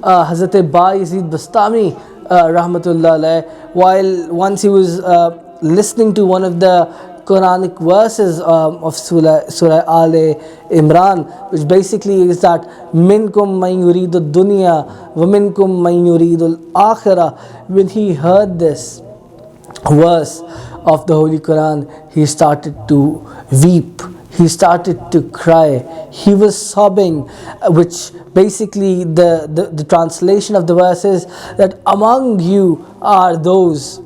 Hazrat Bayazid Bistami, rahmatullah alayh, while once he was listening to one of the Quranic verses of Surah Al Imran, which basically is that minkum man yuridu dunya wa minkum man yuridu akhirah. When he heard this verse of the Holy Quran, he started to weep. He started to cry. He was sobbing, which basically the translation of the verse is that among you are those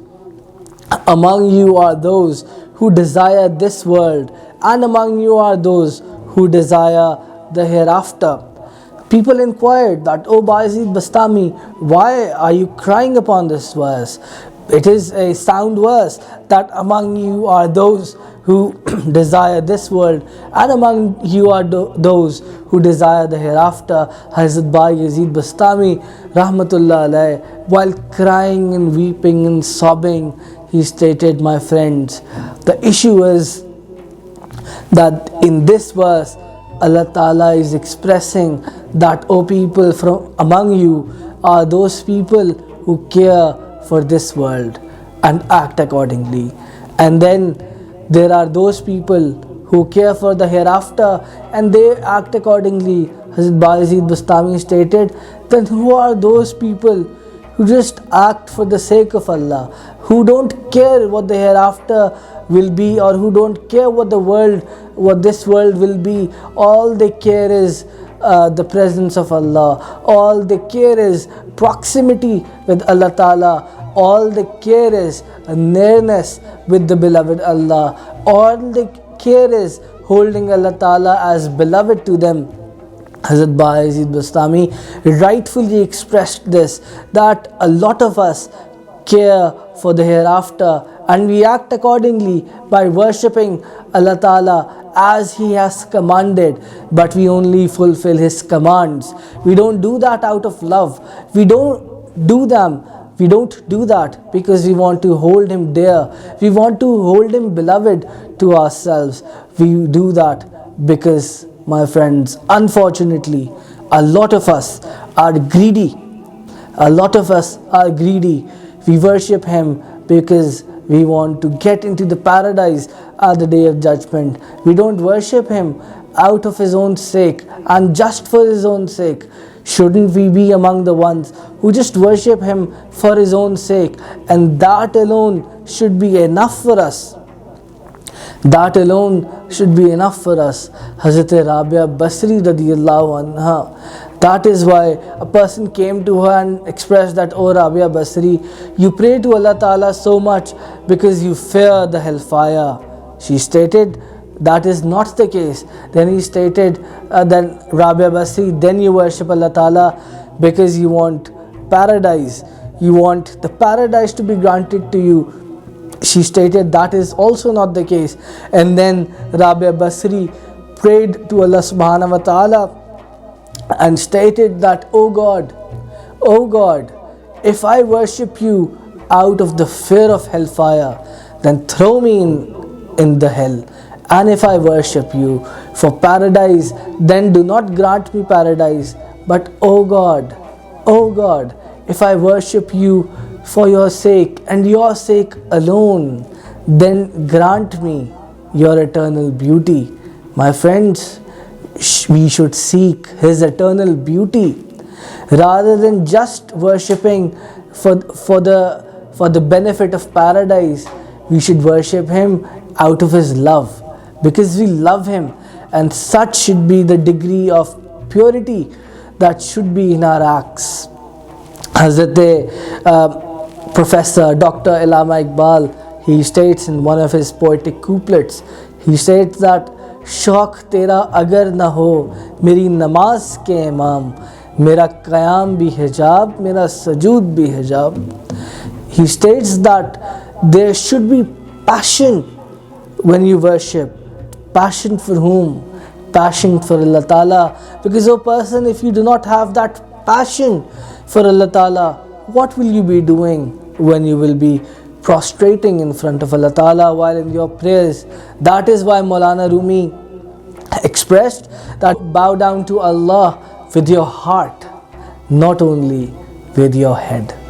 who desire this world, and among you are those who desire the hereafter. People inquired that, "Oh Bayazid Bistami, why are you crying upon this verse? It is a sound verse that among you are those who desire this world, and among you are those who desire the hereafter." Hazrat Bayazid Bistami, rahmatullah alayh, while crying and weeping and sobbing, he stated, "My friends, the issue is that in this verse, Allah Ta'ala is expressing that, O people from among you are those people who care for this world and act accordingly. And then there are those people who care for the hereafter and they act accordingly." Hazrat Bayazid Bistami stated, then who are those people who just act for the sake of Allah, who don't care what the hereafter will be, or who don't care what this world will be? All they care is the presence of Allah. All they care is proximity with Allah Ta'ala. All they care is a nearness with the beloved Allah. All they care is holding Allah Ta'ala as beloved to them. Hazrat Bayazid Bistami rightfully expressed this, that a lot of us care for the hereafter and we act accordingly by worshipping Allah Ta'ala as He has commanded, but we only fulfill His commands. We don't do that out of love. We don't do that because we want to hold Him dear. We want to hold Him beloved to ourselves. We do that because, my friends, unfortunately, a lot of us are greedy. We worship Him because we want to get into the paradise at the day of judgment. We don't worship Him out of His own sake and just for His own sake. Shouldn't we be among the ones who just worship Him for His own sake? And that alone should be enough for us. Hazrat Rabia Basri radiyallahu anha, that is why a person came to her and expressed that, "Oh Rabia Basri, you pray to Allah Ta'ala so much because you fear the hellfire." She stated, that is not the case. Then he stated, then Rabia Basri, then you worship Allah Ta'ala because you want paradise. You want the paradise to be granted to you. She stated that is also not the case. And then Rabia Basri prayed to Allah Subhanahu wa Ta'ala and stated that, "Oh God, if I worship you out of the fear of hellfire, then throw me in the hell. And if I worship you for paradise, then do not grant me paradise. But oh God, if I worship you for your sake and your sake alone, then grant me your eternal beauty." My friends, we should seek His eternal beauty rather than just worshipping for the benefit of paradise. We should worship Him out of His love because we love Him, and such should be the degree of purity that should be in our acts. Hazrat Professor Dr. Allama Iqbal, he states in one of his poetic couplets, he states that, "शौक तेरा अगर न हो मेरी नमाज के इमाम, मेरा क़याम भी हिजाब, मेरा सजूद भी हिजाब." He states that there should be passion when you worship. Passion for whom? Passion for Allah Ta'ala. Because, oh person, if you do not have that passion for Allah Ta'ala, what will you be doing when you will be prostrating in front of Allah Ta'ala while in your prayers? That is why Maulana Rumi expressed that bow down to Allah with your heart, not only with your head.